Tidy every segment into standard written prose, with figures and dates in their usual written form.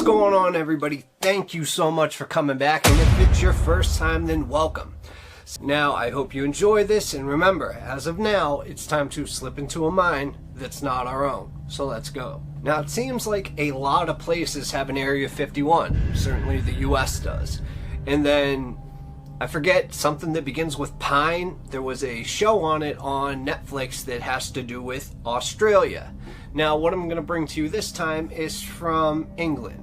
going on, everybody? Thank you so much for coming back, and if it's your first time, then welcome. Now, I hope you enjoy this, and remember, as of now, it's time to slip into a mind that's not our own. So let's go. Now, it seems like a lot of places have an Area 51. Certainly the US does. And then, I forget, something that begins with Pine. There was a show on it on Netflix that has to do with Australia. Now, what I'm going to bring to you this time is from England.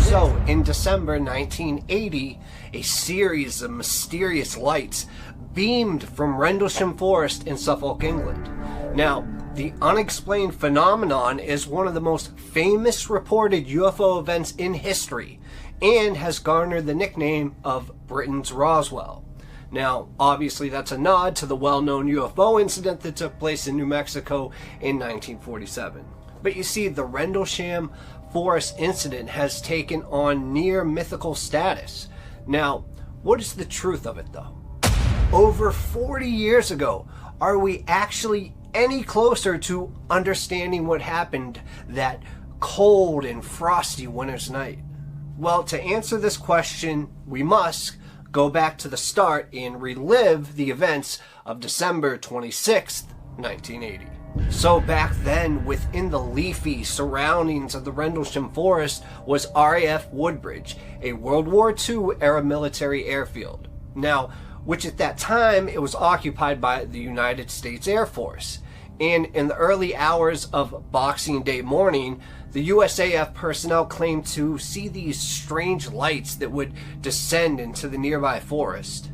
So, in December 1980, a series of mysterious lights beamed from Rendlesham Forest in Suffolk, England. Now, the unexplained phenomenon is one of the most famous reported UFO events in history and has garnered the nickname of Britain's Roswell. Now, obviously that's a nod to the well-known UFO incident that took place in New Mexico in 1947. But you see, the Rendlesham Forest incident has taken on near mythical status. Now, what is the truth of it though? Over 40 years ago, are we actually any closer to understanding what happened that cold and frosty winter's night? Well, to answer this question, we must go back to the start and relive the events of December 26th, 1980. So back then, within the leafy surroundings of the Rendlesham Forest was RAF Woodbridge, a World War II era military airfield. Now, which at that time, it was occupied by the United States Air Force. And in the early hours of Boxing Day morning, the USAF personnel claimed to see these strange lights that would descend into the nearby forest.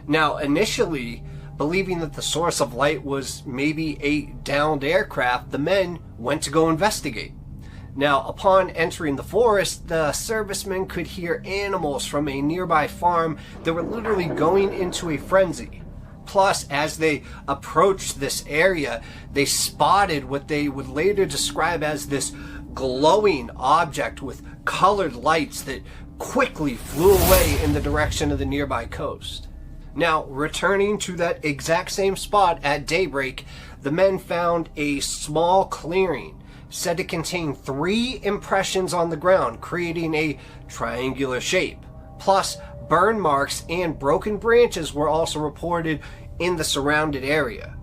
Now, initially, believing that the source of light was maybe a downed aircraft, the men went to go investigate. Now, upon entering the forest, the servicemen could hear animals from a nearby farm that were literally going into a frenzy. Plus, as they approached this area, they spotted what they would later describe as this glowing object with colored lights that quickly flew away in the direction of the nearby coast. Now, returning to that exact same spot at daybreak, the men found a small clearing said to contain 3 impressions on the ground, creating a triangular shape. Plus, burn marks and broken branches were also reported in the surrounded area.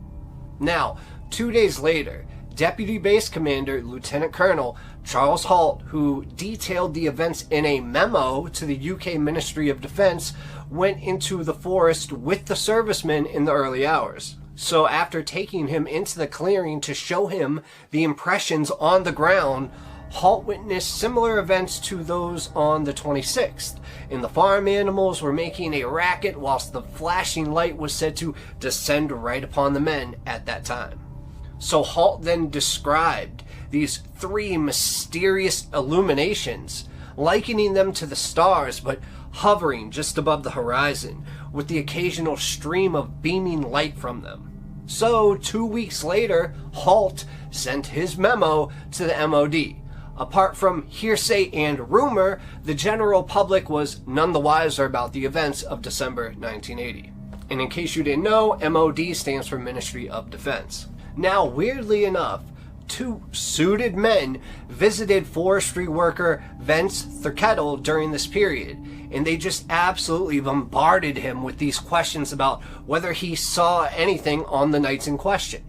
Now, 2 days later, Deputy Base Commander Lieutenant Colonel Charles Halt, who detailed the events in a memo to the UK Ministry of Defence, went into the forest with the servicemen in the early hours. So after taking him into the clearing to show him the impressions on the ground, Halt witnessed similar events to those on the 26th, and the farm animals were making a racket whilst the flashing light was said to descend right upon the men at that time. So Halt then described these 3 mysterious illuminations, likening them to the stars but hovering just above the horizon, with the occasional stream of beaming light from them. So 2 weeks later, Halt sent his memo to the MOD. Apart from hearsay and rumor, the general public was none the wiser about the events of December 1980. And in case you didn't know, MOD stands for Ministry of Defense. Now, weirdly enough, 2 suited men visited forestry worker Vince Thurkettle during this period, and they just absolutely bombarded him with these questions about whether he saw anything on the nights in question.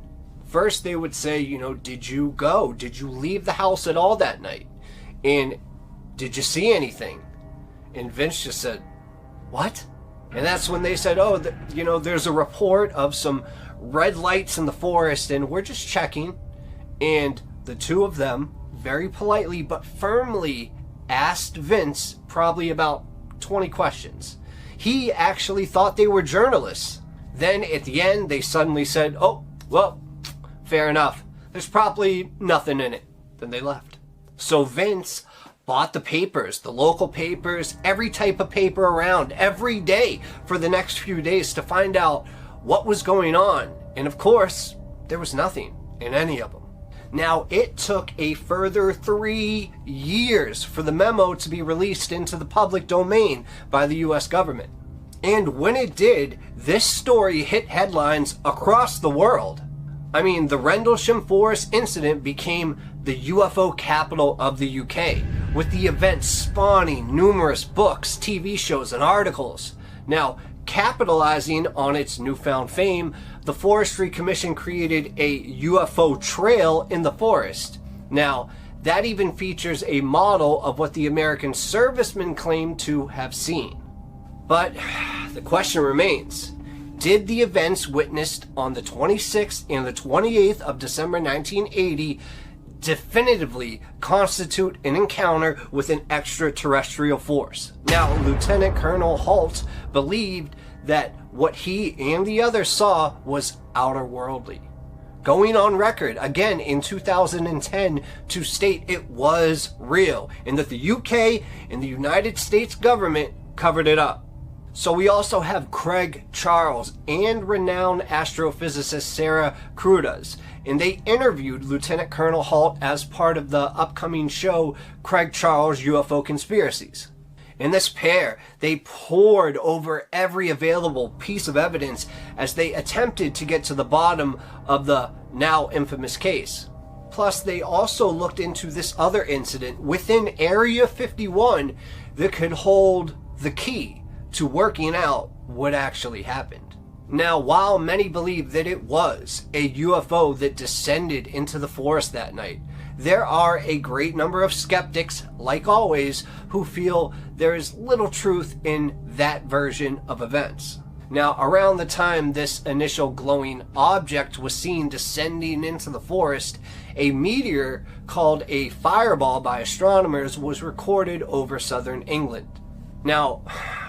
First, they would say, did you go? Did you leave the house at all that night? And did you see anything? And Vince just said, what? And that's when they said, there's a report of some red lights in the forest, and we're just checking. And the 2 of them, very politely but firmly, asked Vince probably about 20 questions. He actually thought they were journalists. Then at the end, they suddenly said, oh, well, fair enough. There's probably nothing in it. Then they left. So Vince bought the papers, the local papers, every type of paper around every day for the next few days to find out what was going on. And of course, there was nothing in any of them. Now, it took a further 3 years for the memo to be released into the public domain by the US government. And when it did, this story hit headlines across the world. I mean, the Rendlesham Forest incident became the UFO capital of the UK, with the event spawning numerous books, TV shows, and articles. Now, capitalizing on its newfound fame, the Forestry Commission created a UFO trail in the forest. Now, that even features a model of what the American servicemen claimed to have seen. But the question remains, did the events witnessed on the 26th and the 28th of December 1980 definitively constitute an encounter with an extraterrestrial force? Now, Lieutenant Colonel Halt believed that what he and the others saw was outer-worldly, going on record again in 2010 to state it was real and that the UK and the United States government covered it up. So we also have Craig Charles and renowned astrophysicist Sarah Crudas, and they interviewed Lieutenant Colonel Halt as part of the upcoming show Craig Charles UFO Conspiracies. In this pair, they pored over every available piece of evidence as they attempted to get to the bottom of the now infamous case. Plus, they also looked into this other incident within Area 51 that could hold the key to working out what actually happened. Now, while many believe that it was a UFO that descended into the forest that night, there are a great number of skeptics, like always, who feel there is little truth in that version of events. Now, around the time this initial glowing object was seen descending into the forest, a meteor called a fireball by astronomers was recorded over southern England. Now,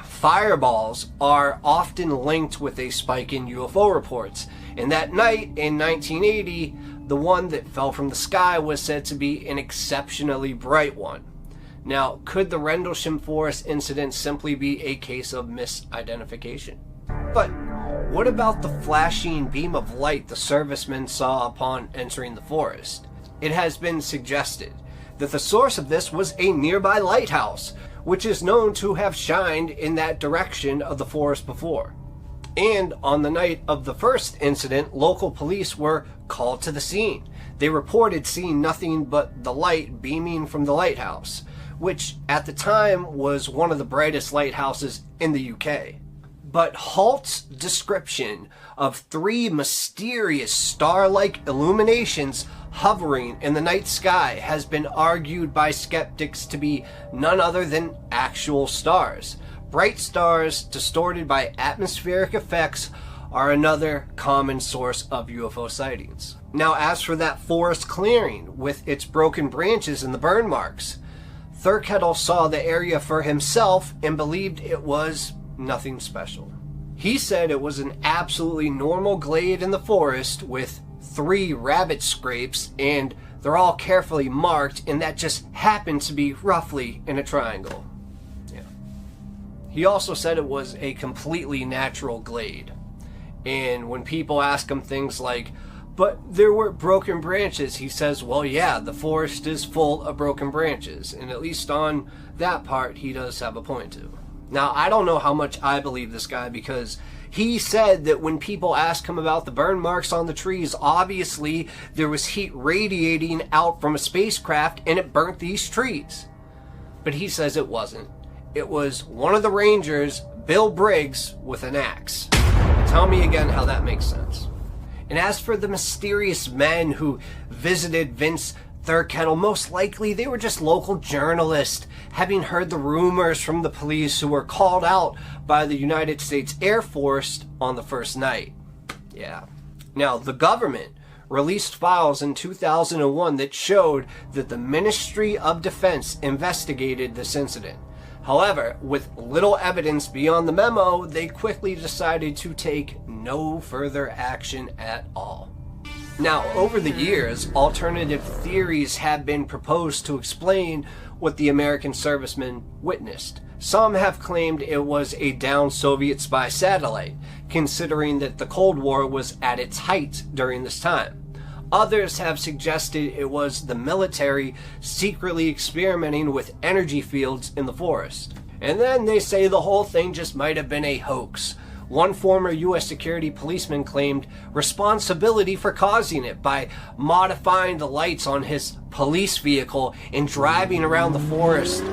fireballs are often linked with a spike in UFO reports, and that night in 1980, the one that fell from the sky was said to be an exceptionally bright one. Now, could the Rendlesham Forest incident simply be a case of misidentification? But what about the flashing beam of light the servicemen saw upon entering the forest? It has been suggested that the source of this was a nearby lighthouse, which is known to have shined in that direction of the forest before. And on the night of the first incident, local police were called to the scene. They reported seeing nothing but the light beaming from the lighthouse, which at the time was one of the brightest lighthouses in the UK. But Halt's description of 3 mysterious star-like illuminations hovering in the night sky has been argued by skeptics to be none other than actual stars. Bright stars distorted by atmospheric effects are another common source of UFO sightings. Now, as for that forest clearing with its broken branches and the burn marks, Thurkettle saw the area for himself and believed it was nothing special. He said it was an absolutely normal glade in the forest with 3 rabbit scrapes, and they're all carefully marked, and that just happened to be roughly in a triangle. Yeah. He also said it was a completely natural glade. And when people ask him things like, but there were broken branches, he says, well, yeah, the forest is full of broken branches. And at least on that part, he does have a point to. Now, I don't know how much I believe this guy, because he said that when people ask him about the burn marks on the trees, obviously there was heat radiating out from a spacecraft and it burnt these trees. But he says it wasn't. It was one of the Rangers, Bill Briggs, with an axe. Tell me again how that makes sense. And as for the mysterious men who visited Vince Thurkettle, most likely they were just local journalists, having heard the rumors from the police who were called out by the United States Air Force on the first night. Yeah. Now, the government released files in 2001 that showed that the Ministry of Defense investigated this incident. However, with little evidence beyond the memo, they quickly decided to take no further action at all. Now, over the years, alternative theories have been proposed to explain what the American servicemen witnessed. Some have claimed it was a downed Soviet spy satellite, considering that the Cold War was at its height during this time. Others have suggested it was the military secretly experimenting with energy fields in the forest. And then they say the whole thing just might have been a hoax, One former U.S. security policeman claimed responsibility for causing it by modifying the lights on his police vehicle and driving around the forest.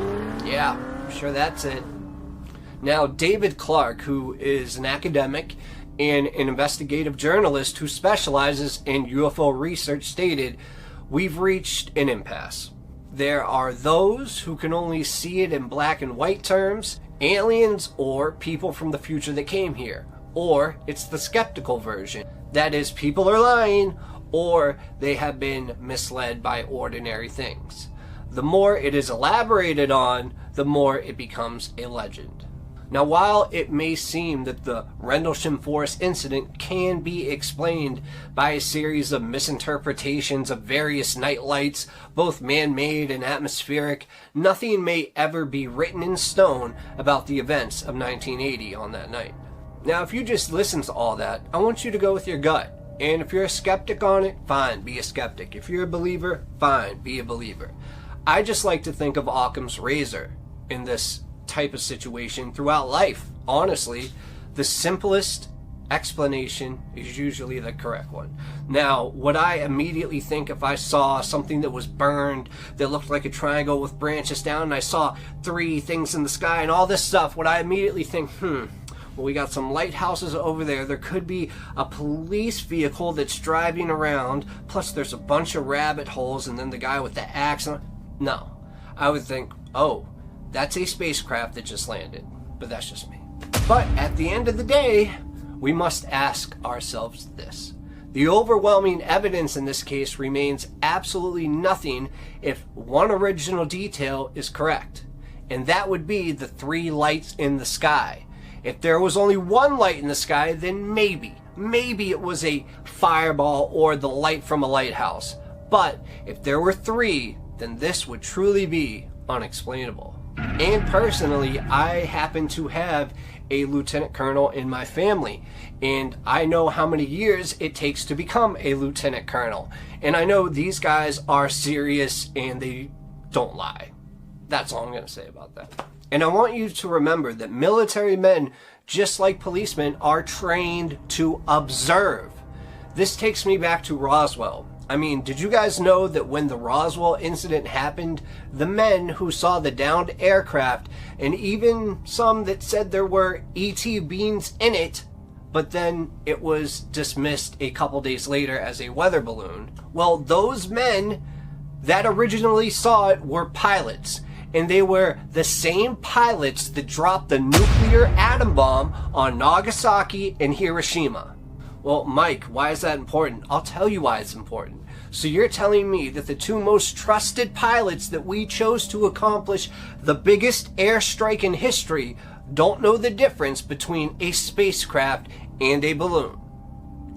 Yeah, I'm sure that's it. Now, David Clark, who is an academic and an investigative journalist who specializes in UFO research, stated, "We've reached an impasse. There are those who can only see it in black and white terms, aliens or people from the future that came here. Or it's the skeptical version. That is, people are lying or they have been misled by ordinary things. The more it is elaborated on, the more it becomes a legend." Now, while it may seem that the Rendlesham Forest incident can be explained by a series of misinterpretations of various night lights, both man-made and atmospheric, nothing may ever be written in stone about the events of 1980 on that night. Now, if you just listen to all that, I want you to go with your gut. And if you're a skeptic on it, fine, be a skeptic. If you're a believer, fine, be a believer. I just like to think of Occam's razor in this type of situation throughout life. Honestly, the simplest explanation is usually the correct one. Now, would I immediately think if I saw something that was burned that looked like a triangle with branches down and I saw 3 things in the sky and all this stuff, would I immediately think, well, we got some lighthouses over there, there could be a police vehicle that's driving around, plus there's a bunch of rabbit holes, and then the guy with the axe? No. I would think, oh, that's a spacecraft that just landed. But that's just me. But at the end of the day, we must ask ourselves this. The overwhelming evidence in this case remains absolutely nothing if one original detail is correct. And that would be the 3 lights in the sky. If there was only 1 light in the sky, then maybe it was a fireball or the light from a lighthouse. But if there were 3, then this would truly be unexplainable. And personally, I happen to have a lieutenant colonel in my family, and I know how many years it takes to become a lieutenant colonel. And I know these guys are serious and they don't lie. That's all I'm going to say about that. And I want you to remember that military men, just like policemen, are trained to observe. This takes me back to Roswell. I mean, did you guys know that when the Roswell incident happened, the men who saw the downed aircraft, and even some that said there were ET beings in it, but then it was dismissed a couple days later as a weather balloon, well, those men that originally saw it were pilots. And they were the same pilots that dropped the nuclear atom bomb on Nagasaki and Hiroshima. Well, Mike, why is that important? I'll tell you why it's important. So you're telling me that the 2 most trusted pilots that we chose to accomplish the biggest airstrike in history don't know the difference between a spacecraft and a balloon?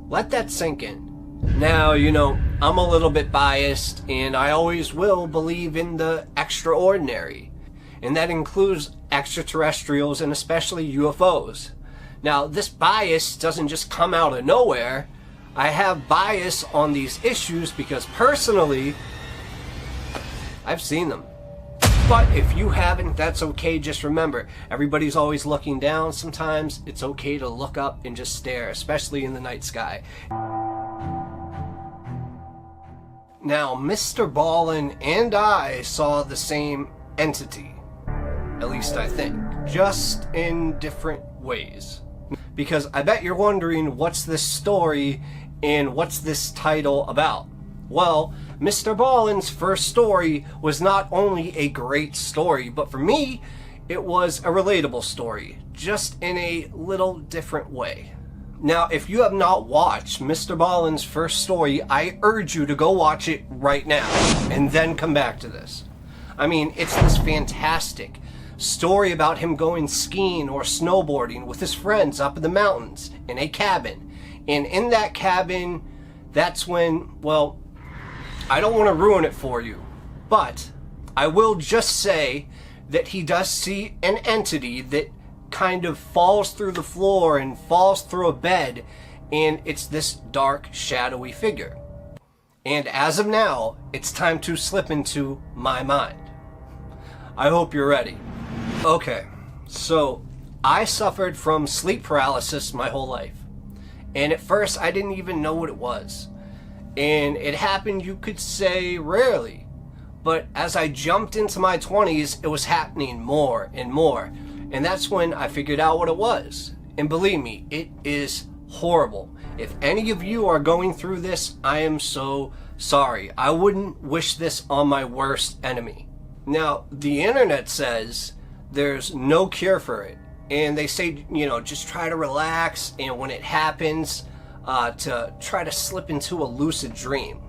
Let that sink in. Now, you know, I'm a little bit biased, and I always will believe in the extraordinary. And that includes extraterrestrials and especially UFOs. Now, this bias doesn't just come out of nowhere. I have bias on these issues because personally, I've seen them. But if you haven't, that's okay. Just remember, everybody's always looking down. Sometimes it's okay to look up and just stare, especially in the night sky. Now, Mr. Ballen and I saw the same entity. At least I think. Just in different ways. Because I bet you're wondering, what's this story and what's this title about? Well, Mr. Ballen's first story was not only a great story, but for me, it was a relatable story, just in a little different way. Now, if you have not watched Mr. Ballen's first story, I urge you to go watch it right now, and then come back to this. I mean, it's this fantastic story about him going skiing or snowboarding with his friends up in the mountains in a cabin. And in that cabin, that's when, well, I don't want to ruin it for you, but I will just say that he does see an entity that kind of falls through the floor and falls through a bed, and it's this dark, shadowy figure. And as of now, it's time to slip into my mind. I hope you're ready. Okay, so I suffered from sleep paralysis my whole life. And at first, I didn't even know what it was. And it happened, you could say, rarely. But as I jumped into my 20s, it was happening more and more. And that's when I figured out what it was. And believe me, it is horrible. If any of you are going through this, I am so sorry. I wouldn't wish this on my worst enemy. Now, the internet says there's no cure for it. And they say, just try to relax, and when it happens, to try to slip into a lucid dream.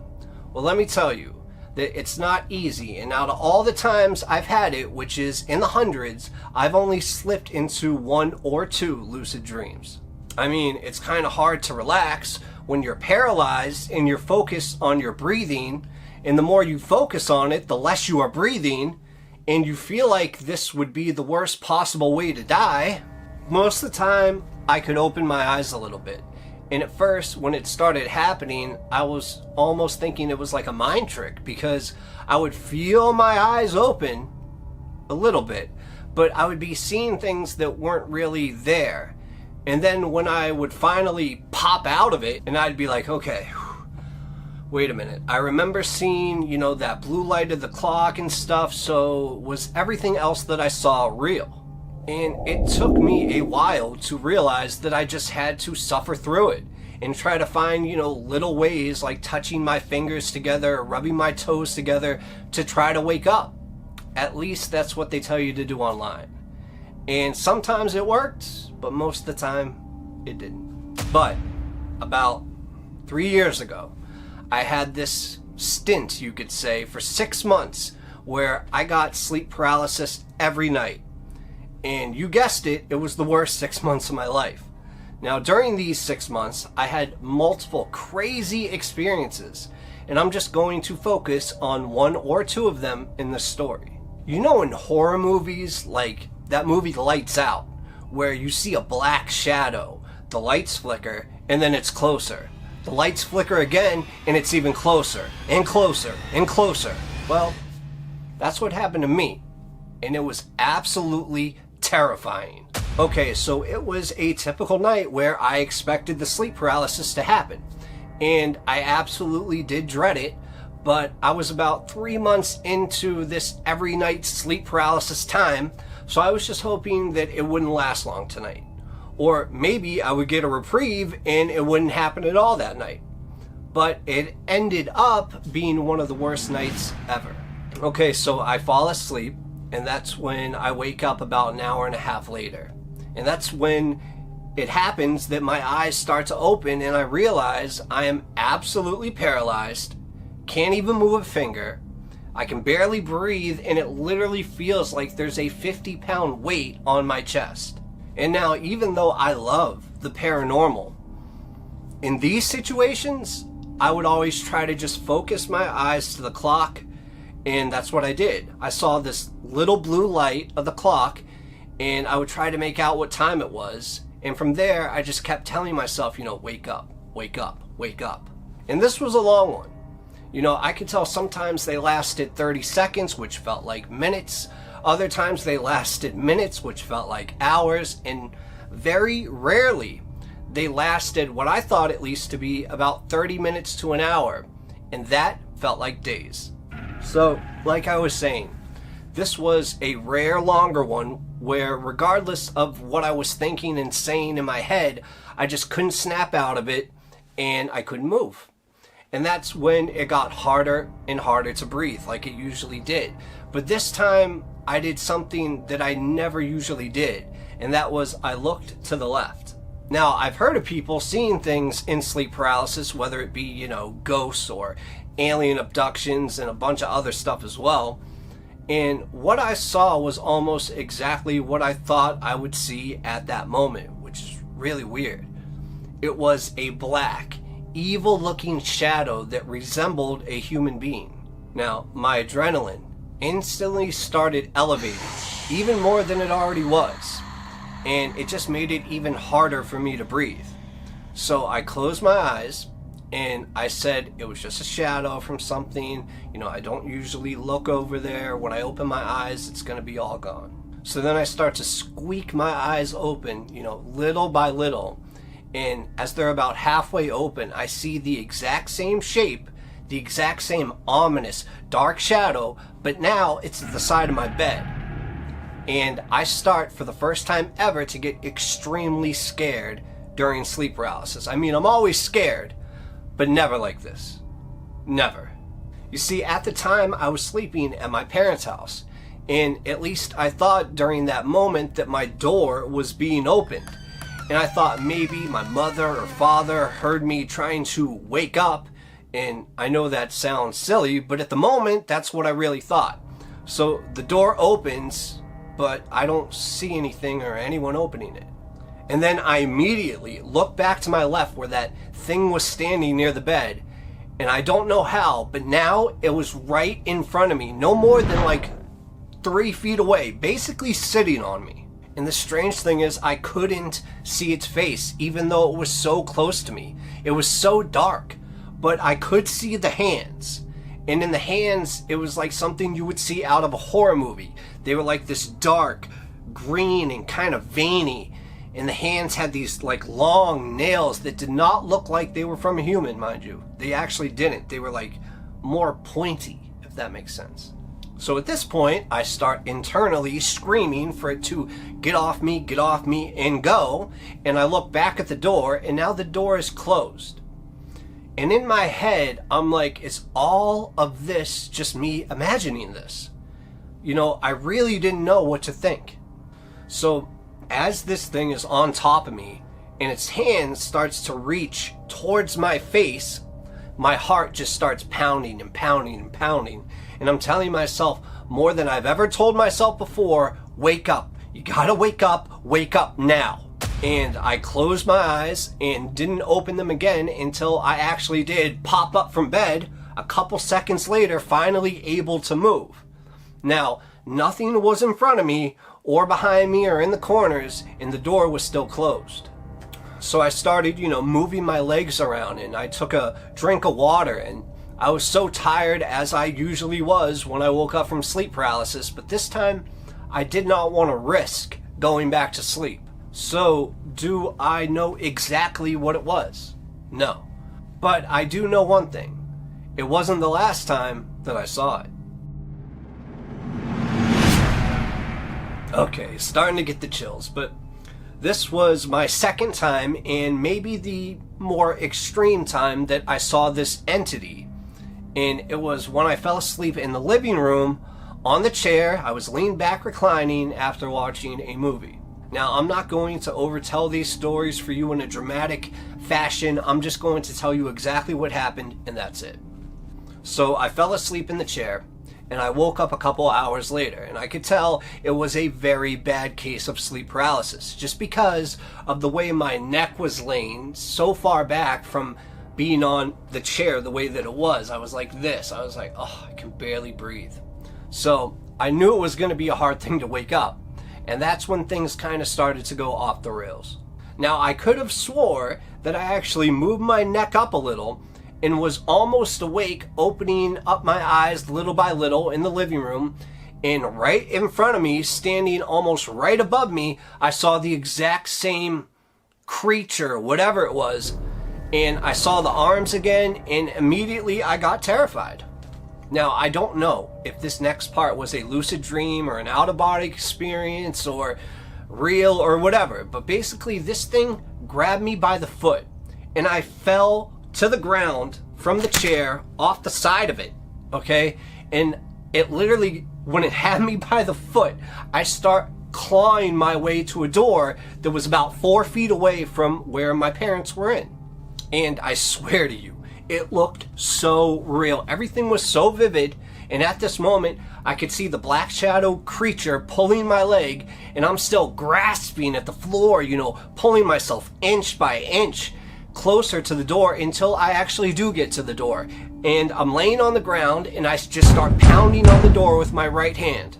Well, let me tell you that it's not easy. And out of all the times I've had it, which is in the hundreds, I've only slipped into 1 or 2 lucid dreams. I mean, it's kind of hard to relax when you're paralyzed and you're focused on your breathing. And the more you focus on it, the less you are breathing. And you feel like this would be the worst possible way to die. Most of the time, I could open my eyes a little bit. And at first, when it started happening, I was almost thinking it was like a mind trick, because I would feel my eyes open a little bit, but I would be seeing things that weren't really there. And then when I would finally pop out of it, and I'd be like, okay, wait a minute. I remember seeing, that blue light of the clock and stuff, so was everything else that I saw real? And it took me a while to realize that I just had to suffer through it and try to find, little ways like touching my fingers together, or rubbing my toes together to try to wake up. At least that's what they tell you to do online. And sometimes it worked, but most of the time it didn't. But about 3 years ago, I had this stint, you could say, for 6 months where I got sleep paralysis every night. And you guessed it, it was the worst 6 months of my life. Now, during these 6 months, I had multiple crazy experiences, and I'm just going to focus on 1 or 2 of them in this story. In horror movies, like that movie Lights Out, where you see a black shadow, the lights flicker, and then it's closer. The lights flicker again, and it's even closer, and closer, and closer. Well, that's what happened to me, and it was absolutely terrifying. Okay, so it was a typical night where I expected the sleep paralysis to happen, and I absolutely did dread it, but I was about 3 months into this every night sleep paralysis time, so I was just hoping that it wouldn't last long tonight. Or maybe I would get a reprieve and it wouldn't happen at all that night. But it ended up being one of the worst nights ever. Okay, so I fall asleep, and that's when I wake up about an hour and a half later. And that's when it happens that my eyes start to open and I realize I am absolutely paralyzed, can't even move a finger, I can barely breathe, and it literally feels like there's a 50-pound weight on my chest. And now, even though I love the paranormal, in these situations, I would always try to just focus my eyes to the clock, and that's what I did. I saw this little blue light of the clock, and I would try to make out what time it was, and from there, I just kept telling myself, wake up, wake up, wake up. And this was a long one. I could tell sometimes they lasted 30 seconds, which felt like minutes. Other times they lasted minutes, which felt like hours, and very rarely they lasted what I thought at least to be about 30 minutes to an hour, and that felt like days. So, like I was saying, this was a rare longer one where regardless of what I was thinking and saying in my head, I just couldn't snap out of it and I couldn't move. And that's when it got harder and harder to breathe, like it usually did. But this time, I did something that I never usually did, and that was I looked to the left. Now, I've heard of people seeing things in sleep paralysis, whether it be, ghosts or alien abductions and a bunch of other stuff as well. And what I saw was almost exactly what I thought I would see at that moment, which is really weird. It was a black, evil-looking shadow that resembled a human being. Now, my adrenaline instantly started elevating, even more than it already was. And it just made it even harder for me to breathe. So I closed my eyes, and I said it was just a shadow from something. I don't usually look over there. When I open my eyes, it's going to be all gone. So then I start to squeak my eyes open, little by little. And as they're about halfway open, I see the exact same shape, the exact same ominous dark shadow, but now it's at the side of my bed. And I start, for the first time ever, to get extremely scared during sleep paralysis. I mean, I'm always scared, but never like this. Never. You see, at the time, I was sleeping at my parents' house, and at least I thought during that moment that my door was being opened. And I thought maybe my mother or father heard me trying to wake up, and I know that sounds silly, but at the moment, that's what I really thought. So the door opens, but I don't see anything or anyone opening it. And then I immediately look back to my left where that thing was standing near the bed, and I don't know how, but now it was right in front of me, no more than like 3 feet away, basically sitting on me. And the strange thing is, I couldn't see its face, even though it was so close to me. It was so dark, but I could see the hands. And in the hands, it was like something you would see out of a horror movie. They were like this dark, green, and kind of veiny. And the hands had these like long nails that did not look like they were from a human, mind you. They actually didn't. They were like more pointy, if that makes sense. So at this point, I start internally screaming for it to get off me, and go. And I look back at the door, and now the door is closed. And in my head, I'm like, is all of this just me imagining this? I really didn't know what to think. So as this thing is on top of me, and its hand starts to reach towards my face, my heart just starts pounding and pounding and pounding. And I'm telling myself, more than I've ever told myself before, wake up. You gotta wake up now. And I closed my eyes and didn't open them again until I actually did pop up from bed a couple seconds later, finally able to move. Now, nothing was in front of me or behind me or in the corners, and the door was still closed. So I started, moving my legs around, and I took a drink of water, and I was so tired, as I usually was when I woke up from sleep paralysis, but this time I did not want to risk going back to sleep. So, do I know exactly what it was? No. But I do know one thing. It wasn't the last time that I saw it. Okay, starting to get the chills, but this was my second time, and maybe the more extreme time that I saw this entity. And it was when I fell asleep in the living room on the chair. I was leaned back reclining after watching a movie. Now, I'm not going to overtell these stories for you in a dramatic fashion. I'm just going to tell you exactly what happened, and that's it. So I fell asleep in the chair, and I woke up a couple hours later, and I could tell it was a very bad case of sleep paralysis, just because of the way my neck was laying so far back from being on the chair the way that it was. I was like this. I was like, oh, I can barely breathe. So I knew it was going to be a hard thing to wake up. And that's when things kind of started to go off the rails. Now, I could have swore that I actually moved my neck up a little and was almost awake, opening up my eyes little by little in the living room. And right in front of me, standing almost right above me, I saw the exact same creature, whatever it was. And I saw the arms again, and immediately I got terrified. Now, I don't know if this next part was a lucid dream or an out-of-body experience or real or whatever, but basically this thing grabbed me by the foot, and I fell to the ground from the chair off the side of it, okay? And it literally, when it had me by the foot, I start clawing my way to a door that was about 4 feet away from where my parents were in. And I swear to you, it looked so real. Everything was so vivid, and at this moment, I could see the black shadow creature pulling my leg, and I'm still grasping at the floor, pulling myself inch by inch closer to the door until I actually do get to the door. And I'm laying on the ground, and I just start pounding on the door with my right hand.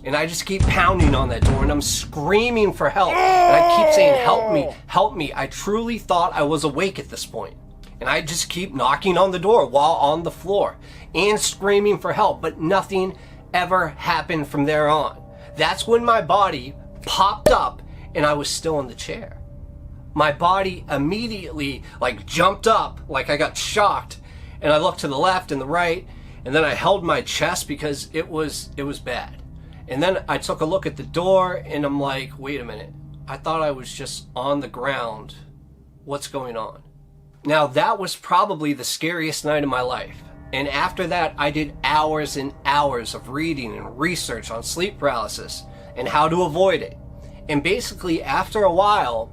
And I just keep pounding on that door, and I'm screaming for help. And I keep saying, help me, help me. I truly thought I was awake at this point. And I just keep knocking on the door while on the floor and screaming for help, but nothing ever happened from there on. That's when my body popped up and I was still in the chair. My body immediately like jumped up, like I got shocked, and I looked to the left and the right, and then I held my chest because it was bad. And then I took a look at the door and I'm like, wait a minute, I thought I was just on the ground. What's going on? Now that was probably the scariest night of my life. And after that, I did hours and hours of reading and research on sleep paralysis and how to avoid it. And basically, after a while,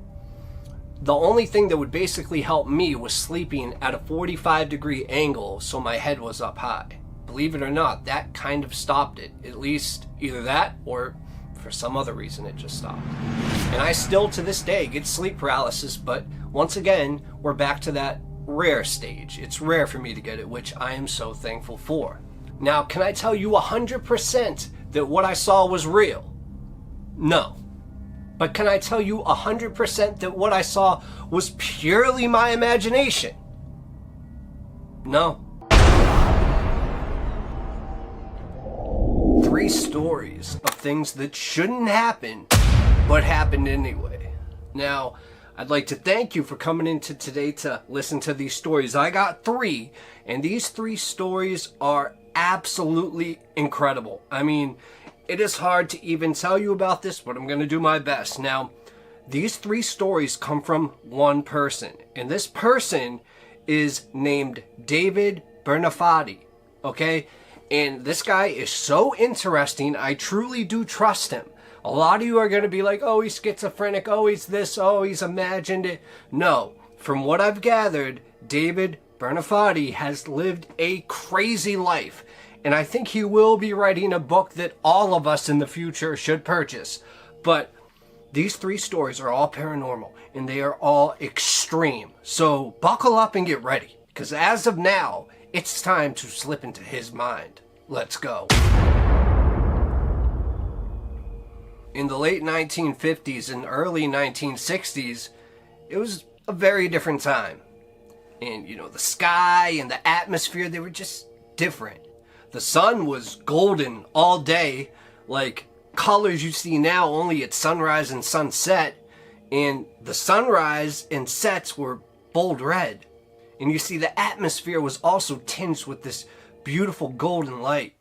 the only thing that would basically help me was sleeping at a 45-degree angle so my head was up high. Believe it or not, that kind of stopped it. At least either that or for some other reason it just stopped. And I still to this day get sleep paralysis, but once again, we're back to that rare stage. It's rare for me to get it, which I am so thankful for. Now, can I tell you 100% that what I saw was real? No. But can I tell you 100% that what I saw was purely my imagination? No. 3 stories of things that shouldn't happen, but happened anyway. Now, I'd like to thank you for coming into today to listen to these stories. I got 3, and these 3 stories are absolutely incredible. I mean, it is hard to even tell you about this, but I'm going to do my best. Now, these 3 stories come from one person, and this person is named David Bernafatti, okay? And this guy is so interesting, I truly do trust him. A lot of you are going to be like, oh, he's schizophrenic, oh, he's this, oh, he's imagined it. No, from what I've gathered, David Bernafatti has lived a crazy life. And I think he will be writing a book that all of us in the future should purchase. But these 3 stories are all paranormal, and they are all extreme. So buckle up and get ready, because as of now, it's time to slip into his mind. Let's go. In the late 1950s and early 1960s, it was a very different time. And, you know, the sky and the atmosphere, they were just different. The sun was golden all day, like colors you see now only at sunrise and sunset. And the sunrise and sets were bold red. And you see the atmosphere was also tinged with this beautiful golden light.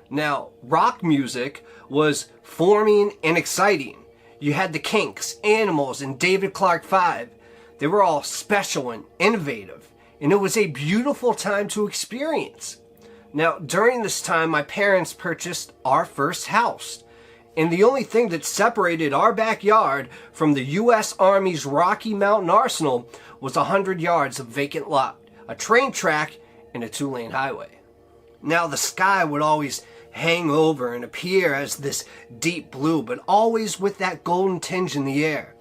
Now, rock music was forming and exciting. You had the Kinks, Animals, and David Clark 5. They were all special and innovative, and it was a beautiful time to experience. Now, during this time, my parents purchased our first house, and the only thing that separated our backyard from the U.S. Army's Rocky Mountain Arsenal was 100 yards of vacant lot, a train track, and a 2-lane highway. Now, the sky would always hang over and appear as this deep blue, but always with that golden tinge in the air.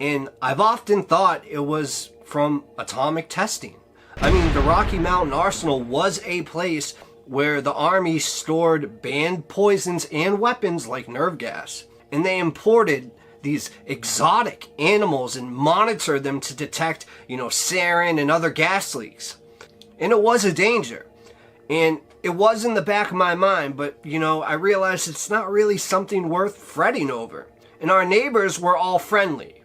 And I've often thought it was from atomic testing. I mean, the Rocky Mountain Arsenal was a place where the Army stored banned poisons and weapons like nerve gas. And they imported these exotic animals and monitored them to detect, sarin and other gas leaks. And it was a danger. And it was in the back of my mind, but, I realized it's not really something worth fretting over. And our neighbors were all friendly.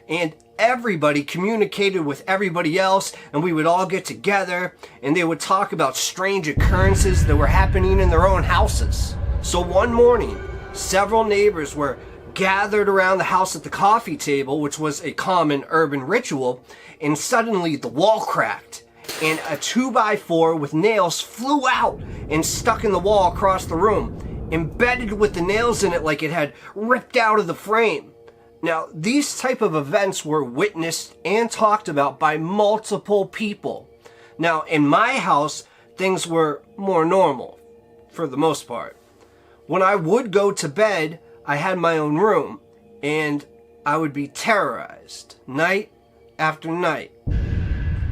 And everybody communicated with everybody else, and we would all get together, and they would talk about strange occurrences that were happening in their own houses. So one morning, several neighbors were gathered around the house at the coffee table, which was a common urban ritual, and suddenly the wall cracked. And a 2x4 with nails flew out and stuck in the wall across the room, embedded with the nails in it like it had ripped out of the frame. Now, these type of events were witnessed and talked about by multiple people. Now, in my house, things were more normal, for the most part. When I would go to bed, I had my own room, and I would be terrorized night after night.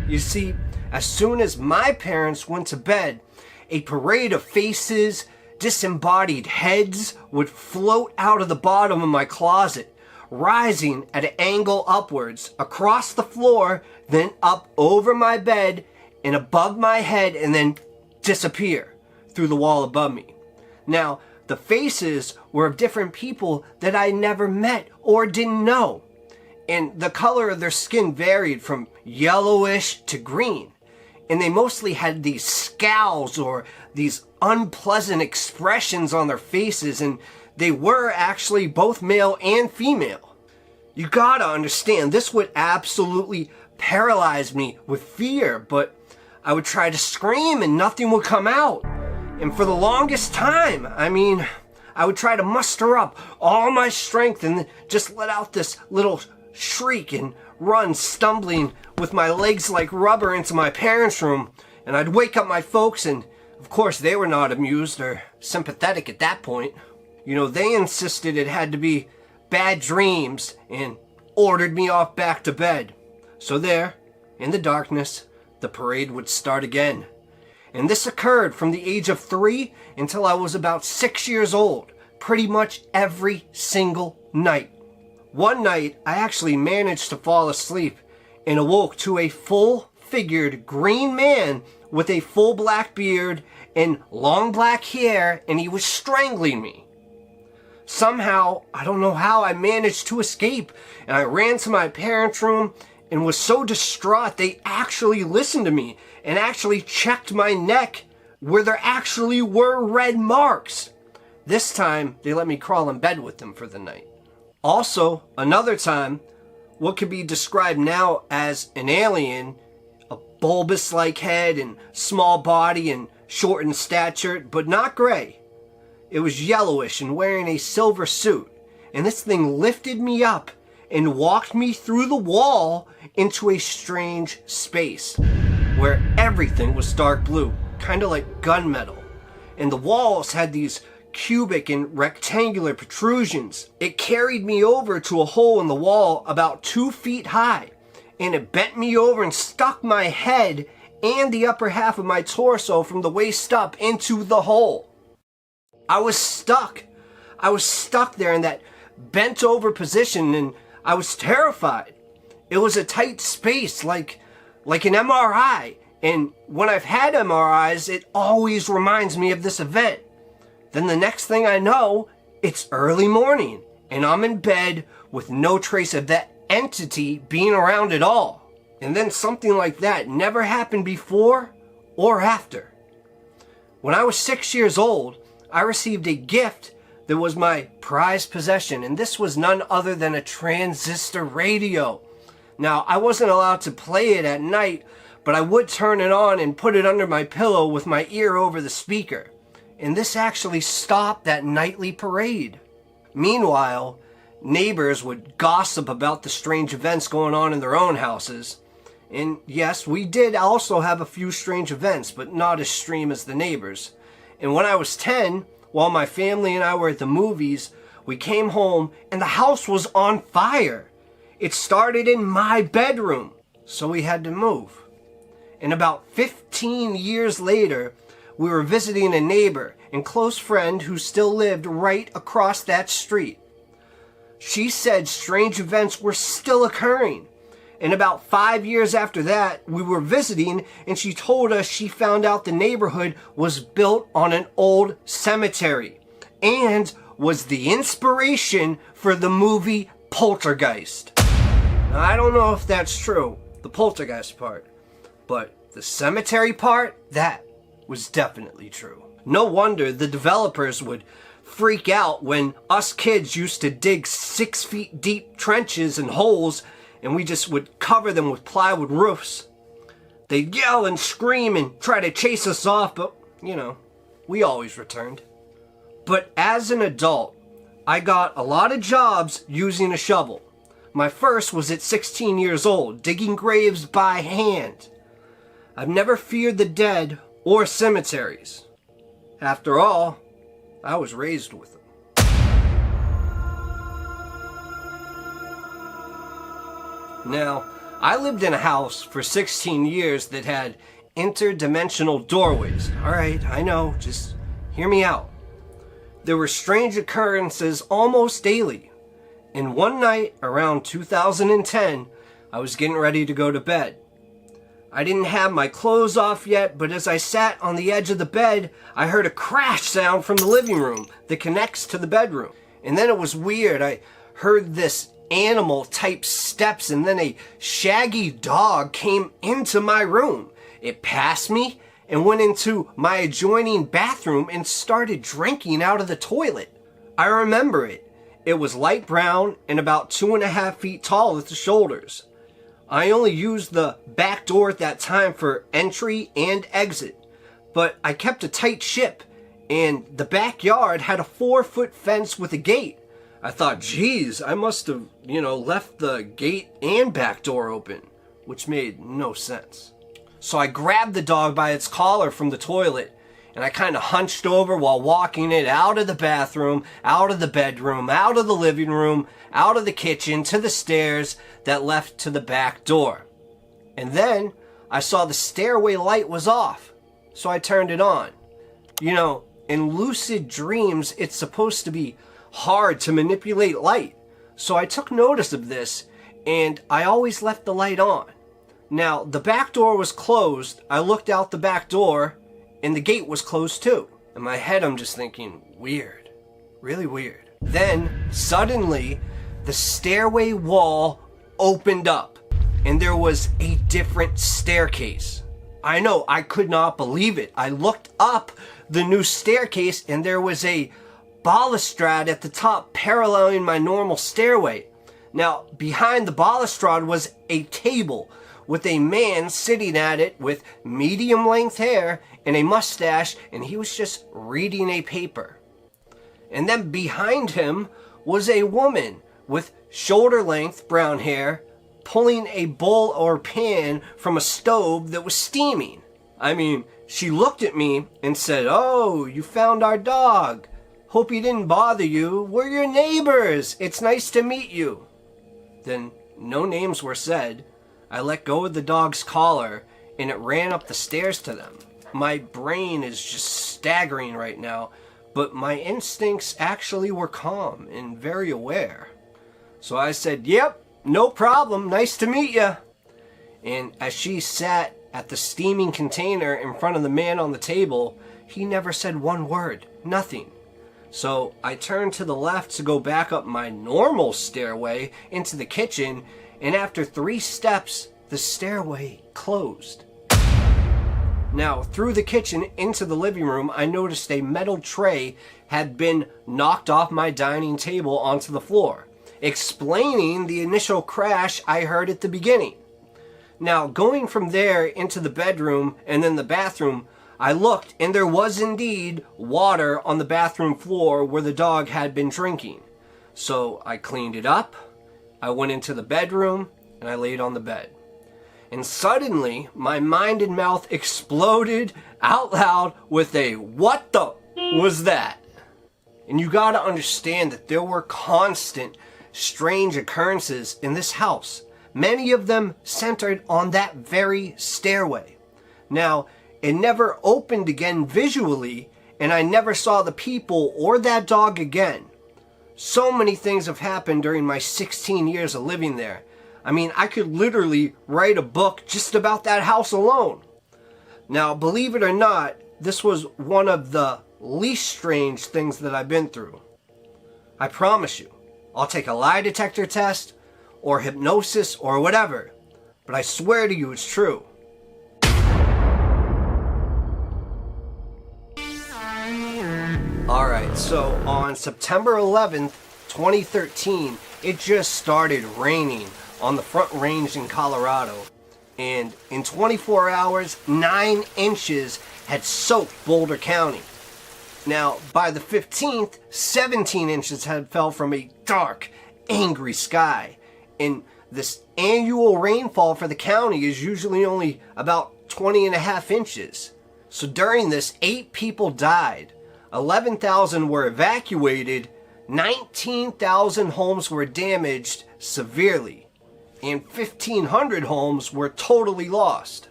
You see, as soon as my parents went to bed, a parade of faces, disembodied heads would float out of the bottom of my closet, rising at an angle upwards, across the floor, then up over my bed and above my head, and then disappear through the wall above me. Now, The faces were of different people that I never met or didn't know. And the color of their skin varied from yellowish to green. And they mostly had these scowls or these unpleasant expressions on their faces, and they were actually both male and female. You gotta understand, this would absolutely paralyze me with fear, but I would try to scream and nothing would come out. And for the longest time, I would try to muster up all my strength and just let out this little shriek and run stumbling with my legs like rubber into my parents' room. And I'd wake up my folks, and of course they were not amused or sympathetic at that point. You know, they insisted it had to be bad dreams and ordered me off back to bed. So there, in the darkness, the parade would start again. And this occurred from the age of 3 until I was about 6 years old, pretty much every single night. One night, I actually managed to fall asleep and awoke to a full-figured green man with a full black beard and long black hair, and he was strangling me. Somehow, I don't know how, I managed to escape, and I ran to my parents' room and was so distraught they actually listened to me and actually checked my neck where there actually were red marks. This time, they let me crawl in bed with them for the night. Also, another time, what could be described now as an alien, a bulbous-like head and small body and short in stature, but not gray. It was yellowish and wearing a silver suit, and this thing lifted me up and walked me through the wall into a strange space where everything was dark blue, kind of like gunmetal, and the walls had these cubic and rectangular protrusions. It carried me over to a hole in the wall about 2 feet high, and it bent me over and stuck my head and the upper half of my torso from the waist up into the hole. I was stuck. I was stuck there in that bent over position, and I was terrified. It was a tight space like an MRI, and when I've had MRIs, it always reminds me of this event. Then the next thing I know, it's early morning, and I'm in bed with no trace of that entity being around at all. And then something like that never happened before or after. When I was 6 years old, I received a gift that was my prized possession, and this was none other than a transistor radio. Now, I wasn't allowed to play it at night, but I would turn it on and put it under my pillow with my ear over the speaker. And this actually stopped that nightly parade. Meanwhile, neighbors would gossip about the strange events going on in their own houses. And yes, we did also have a few strange events, but not as extreme as the neighbors. And when I was 10, while my family and I were at the movies, we came home and the house was on fire. It started in my bedroom, so we had to move. And about 15 years later, we were visiting a neighbor and close friend who still lived right across that street. She said strange events were still occurring. And about 5 years after that, we were visiting, and she told us she found out the neighborhood was built on an old cemetery and was the inspiration for the movie Poltergeist. Now, I don't know if that's true, the poltergeist part, but the cemetery part, that was definitely true. No wonder the developers would freak out when us kids used to dig 6 feet deep trenches and holes, and we just would cover them with plywood roofs. They'd yell and scream and try to chase us off, but, you know, we always returned. But as an adult, I got a lot of jobs using a shovel. My first was at 16 years old, digging graves by hand. I've never feared the dead or cemeteries. After all, I was raised with them. Now, I lived in a house for 16 years that had interdimensional doorways. Alright, I know, just hear me out. There were strange occurrences almost daily. And one night, around 2010, I was getting ready to go to bed. I didn't have my clothes off yet, but as I sat on the edge of the bed, I heard a crash sound from the living room that connects to the bedroom. And then it was weird. I heard this animal type steps, and then a shaggy dog came into my room. It passed me and went into my adjoining bathroom and started drinking out of the toilet. I remember it. It was light brown and about 2.5 feet tall at the shoulders. I only used the back door at that time for entry and exit, but I kept a tight ship, and the backyard had a 4-foot fence with a gate. I thought, geez, I must have, left the gate and back door open, which made no sense. So I grabbed the dog by its collar from the toilet, and I kind of hunched over while walking it out of the bathroom, out of the bedroom, out of the living room, out of the kitchen, to the stairs that left to the back door. And then I saw the stairway light was off, so I turned it on. In lucid dreams, it's supposed to be hard to manipulate light. So I took notice of this, and I always left the light on. Now, the back door was closed. I looked out the back door, and the gate was closed too. In my head, I'm just thinking, weird. Really weird. Then, suddenly, the stairway wall opened up, and there was a different staircase. I know, I could not believe it. I looked up the new staircase, and there was a balustrade at the top paralleling my normal stairway. Now, behind the balustrade was a table with a man sitting at it with medium-length hair and a mustache, and he was just reading a paper. And then behind him was a woman with shoulder-length brown hair pulling a bowl or pan from a stove that was steaming. I mean, she looked at me and said, "Oh, you found our dog. Hope he didn't bother you. We're your neighbors. It's nice to meet you." Then no names were said. I let go of the dog's collar, and it ran up the stairs to them. My brain is just staggering right now, but my instincts actually were calm and very aware. So I said, "Yep, no problem. Nice to meet you." And as she sat at the steaming container in front of the man on the table, he never said one word, nothing. So I turned to the left to go back up my normal stairway into the kitchen, and after 3 steps, the stairway closed. Now, through the kitchen into the living room, I noticed a metal tray had been knocked off my dining table onto the floor, explaining the initial crash I heard at the beginning. Now, going from there into the bedroom and then the bathroom, I looked, and there was indeed water on the bathroom floor where the dog had been drinking. So I cleaned it up, I went into the bedroom, and I laid on the bed. And suddenly, my mind and mouth exploded out loud with a, "What the was that?" And you gotta understand that there were constant, strange occurrences in this house. Many of them centered on that very stairway. Now, it never opened again visually, and I never saw the people or that dog again. So many things have happened during my 16 years of living there. I mean, I could literally write a book just about that house alone. Now, believe it or not, this was one of the least strange things that I've been through. I promise you, I'll take a lie detector test or hypnosis or whatever, but I swear to you it's true. Alright, so on September 11th, 2013, it just started raining on the Front Range in Colorado. And in 24 hours, 9 inches had soaked Boulder County. Now, by the 15th, 17 inches had fell from a dark, angry sky. And this annual rainfall for the county is usually only about 20.5 inches. So during this, 8 people died. 11,000 were evacuated, 19,000 homes were damaged severely, and 1,500 homes were totally lost.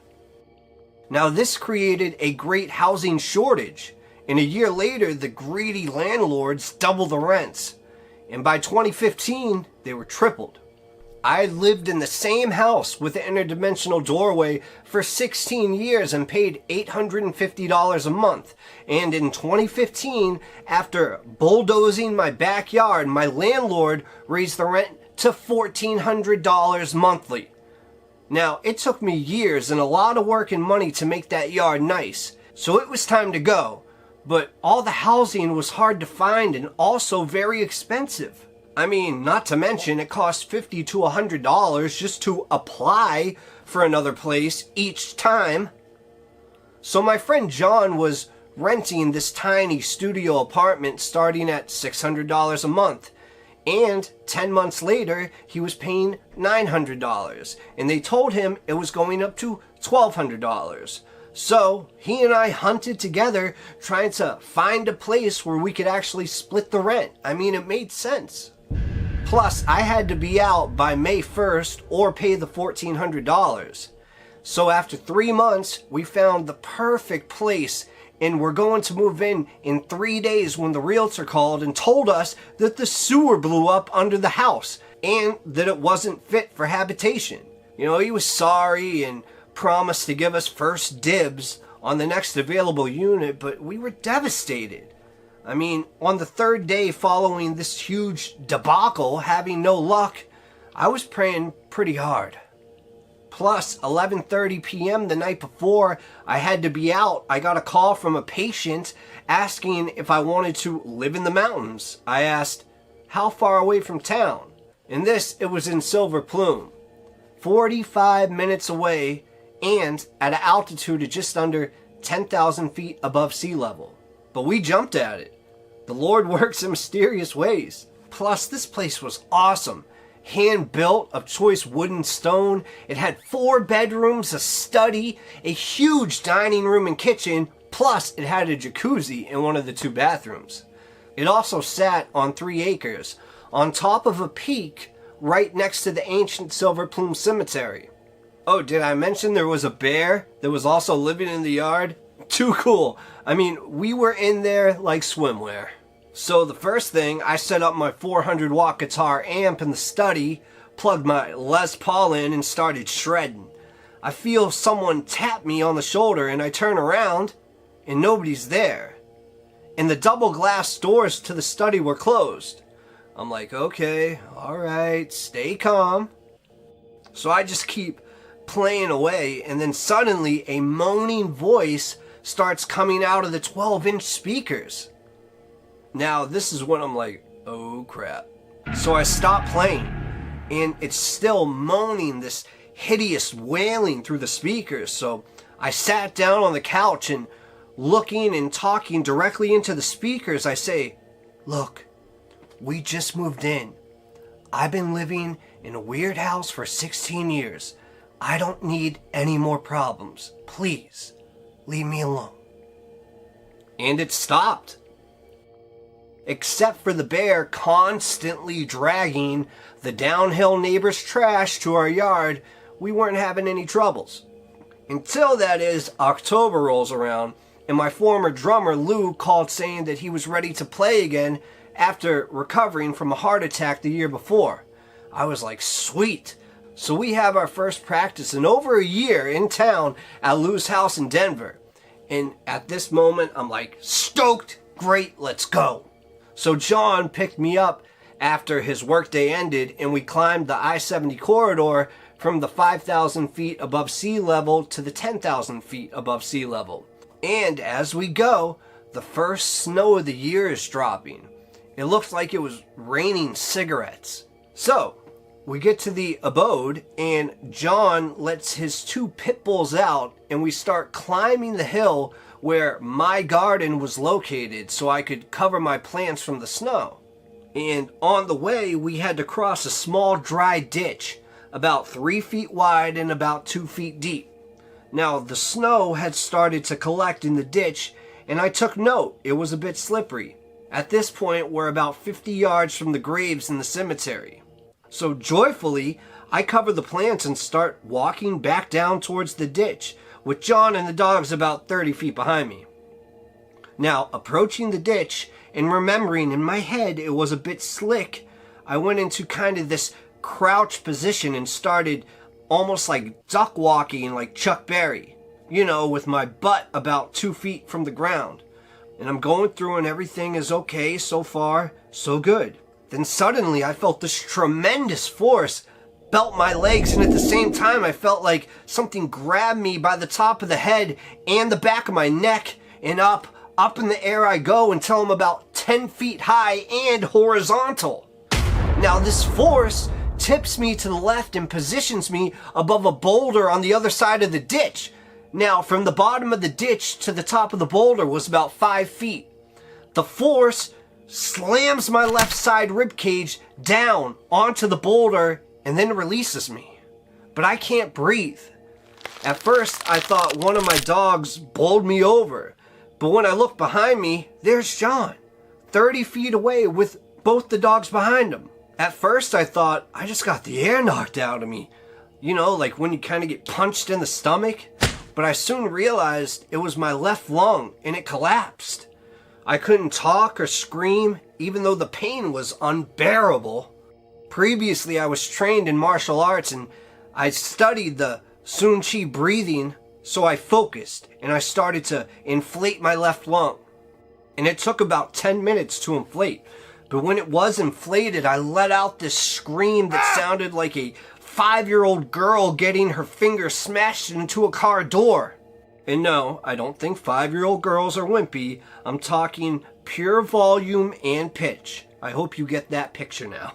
Now, this created a great housing shortage, and a year later, the greedy landlords doubled the rents, and by 2015, they were tripled. I lived in the same house with the interdimensional doorway for 16 years and paid $850 a month. And in 2015, after bulldozing my backyard, my landlord raised the rent to $1,400 monthly. Now, it took me years and a lot of work and money to make that yard nice, so it was time to go. But all the housing was hard to find and also very expensive. I mean, not to mention it cost $50 to $100 just to apply for another place each time. So my friend John was renting this tiny studio apartment starting at $600 a month. And 10 months later, he was paying $900. And they told him it was going up to $1,200. So he and I hunted together trying to find a place where we could actually split the rent. I mean, it made sense. Plus, I had to be out by May 1st or pay the $1,400. So after 3 months, we found the perfect place and we're going to move in 3 days when the realtor called and told us that the sewer blew up under the house and that it wasn't fit for habitation. You know, he was sorry and promised to give us first dibs on the next available unit, but we were devastated. I mean, on the third day following this huge debacle, having no luck, I was praying pretty hard. Plus, 11:30 p.m. the night before I had to be out, I got a call from a patient asking if I wanted to live in the mountains. I asked, how far away from town? And it was in Silver Plume, 45 minutes away and at an altitude of just under 10,000 feet above sea level. But we jumped at it. The Lord works in mysterious ways. Plus, this place was awesome. Hand-built of choice wood and stone. It had 4 bedrooms, a study, a huge dining room and kitchen, plus it had a jacuzzi in one of the 2 bathrooms. It also sat on 3 acres, on top of a peak right next to the ancient Silver Plume Cemetery. Oh, did I mention there was a bear that was also living in the yard? Too cool. I mean, we were in there like swimwear. So the first thing, I set up my 400 watt guitar amp in the study, plugged my Les Paul in and started shredding. I feel someone tap me on the shoulder and I turn around and nobody's there. And the double glass doors to the study were closed. I'm like, okay, alright, stay calm. So I just keep playing away and then suddenly a moaning voice starts coming out of the 12-inch speakers. Now this is when I'm like, oh crap. So I stop playing and it's still moaning, this hideous wailing through the speakers. So I sat down on the couch and looking and talking directly into the speakers, I say, look, we just moved in. I've been living in a weird house for 16 years. I don't need any more problems. Please, leave me alone. And it stopped. Except for the bear constantly dragging the downhill neighbor's trash to our yard, we weren't having any troubles. Until, that is, October rolls around, and my former drummer Lou called saying that he was ready to play again after recovering from a heart attack the year before. I was like, sweet. So we have our first practice in over a year in town at Lou's house in Denver. And at this moment, I'm like, stoked, great, let's go. So John picked me up after his workday ended and we climbed the I-70 corridor from the 5,000 feet above sea level to the 10,000 feet above sea level. And as we go, the first snow of the year is dropping. It looks like it was raining cigarettes. So we get to the abode and John lets his 2 pit bulls out and we start climbing the hill where my garden was located so I could cover my plants from the snow. And on the way, we had to cross a small dry ditch, about 3 feet wide and about 2 feet deep. Now, the snow had started to collect in the ditch, and I took note, it was a bit slippery. At this point, we're about 50 yards from the graves in the cemetery. So joyfully, I cover the plants and start walking back down towards the ditch, with John and the dogs about 30 feet behind me. Now, approaching the ditch and remembering in my head it was a bit slick, I went into kind of this crouch position and started almost like duck walking like Chuck Berry, you know, with my butt about 2 feet from the ground. And I'm going through and everything is okay so far, so good. Then suddenly I felt this tremendous force belt my legs, and at the same time I felt like something grabbed me by the top of the head and the back of my neck, and up in the air I go until I'm about 10 feet high and horizontal. Now this force tips me to the left and positions me above a boulder on the other side of the ditch. Now from the bottom of the ditch to the top of the boulder was about 5 feet. The force slams my left side rib cage down onto the boulder and then releases me. But I can't breathe. At first I thought one of my dogs bowled me over, but when I look behind me, there's John, 30 feet away with both the dogs behind him. At first I thought I just got the air knocked out of me, you know, like when you kind of get punched in the stomach. But I soon realized it was my left lung and it collapsed. I couldn't talk or scream, even though the pain was unbearable. Previously, I was trained in martial arts and I studied the Sun Chi breathing, so I focused and I started to inflate my left lung. And it took about 10 minutes to inflate. But when it was inflated, I let out this scream that sounded like a 5-year-old girl getting her finger smashed into a car door. And no, I don't think 5-year-old girls are wimpy. I'm talking pure volume and pitch. I hope you get that picture now.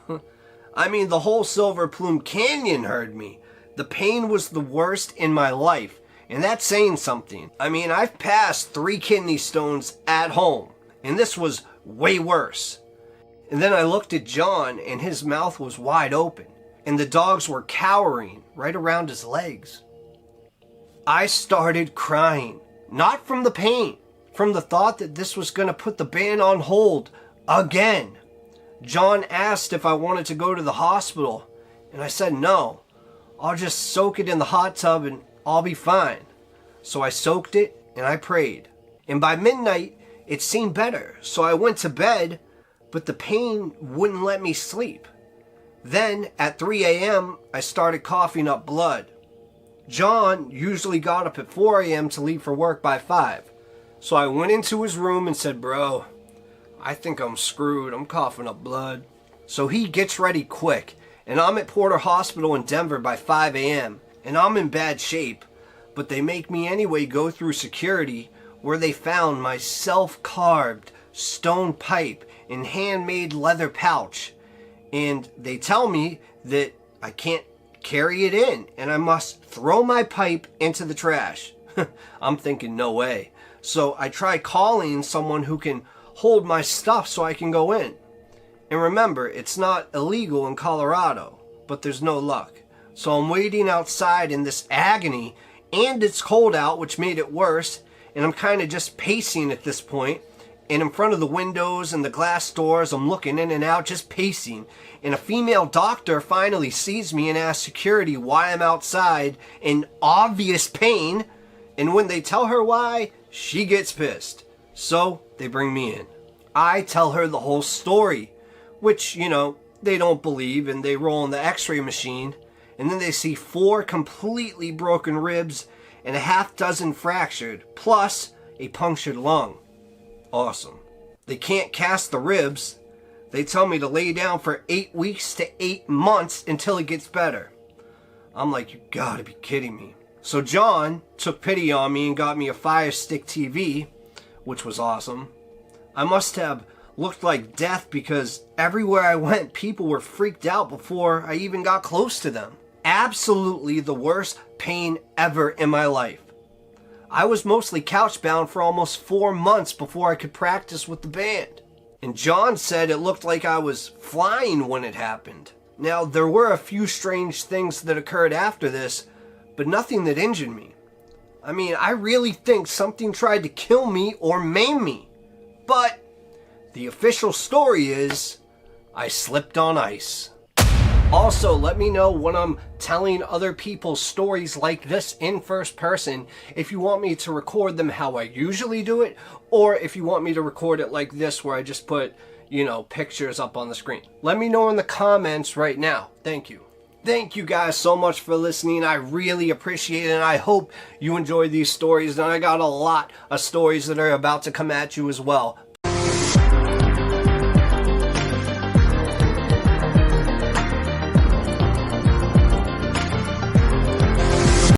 I mean, the whole Silver Plume Canyon heard me. The pain was the worst in my life, and that's saying something. I mean, I've passed 3 kidney stones at home, and this was way worse. And then I looked at John, and his mouth was wide open, and the dogs were cowering right around his legs. I started crying, not from the pain, from the thought that this was going to put the band on hold again. John asked if I wanted to go to the hospital, and I said no. I'll just soak it in the hot tub and I'll be fine. So I soaked it and I prayed. And by midnight, it seemed better, so I went to bed, but the pain wouldn't let me sleep. Then, at 3 a.m., I started coughing up blood. John usually got up at 4 a.m. to leave for work by 5. So I went into his room and said, "Bro, I think I'm screwed. I'm coughing up blood." So he gets ready quick, and I'm at Porter Hospital in Denver by 5 a.m., and I'm in bad shape, but they make me anyway go through security, where they found my self-carved stone pipe in handmade leather pouch, and they tell me that I can't carry it in, and I must throw my pipe into the trash. I'm thinking, no way. So I try calling someone who can hold my stuff so I can go in. And remember, it's not illegal in Colorado, but there's no luck. So I'm waiting outside in this agony, and it's cold out, which made it worse, and I'm kind of just pacing at this point. And in front of the windows and the glass doors, I'm looking in and out, just pacing. And a female doctor finally sees me and asks security why I'm outside in obvious pain. And when they tell her why, she gets pissed. So they bring me in. I tell her the whole story, which, you know, they don't believe, and they roll in the x-ray machine. And then they see 4 completely broken ribs and a half-dozen fractured, plus a punctured lung. Awesome. They can't cast the ribs. They tell me to lay down for 8 weeks to 8 months until it gets better. I'm like, you gotta be kidding me. So John took pity on me and got me a Fire Stick TV, which was awesome. I must have looked like death because everywhere I went, people were freaked out before I even got close to them. Absolutely the worst pain ever in my life. I was mostly couch-bound for almost 4 months before I could practice with the band. And John said it looked like I was flying when it happened. Now, there were a few strange things that occurred after this, but nothing that injured me. I mean, I really think something tried to kill me or maim me. But the official story is, I slipped on ice. Also, let me know when I'm telling other people's stories like this in first person, if you want me to record them how I usually do it, or if you want me to record it like this where I just put, pictures up on the screen? Let me know in the comments right now. Thank you. Thank you guys so much for listening. I really appreciate it, and I hope you enjoyed these stories. And I got a lot of stories that are about to come at you as well.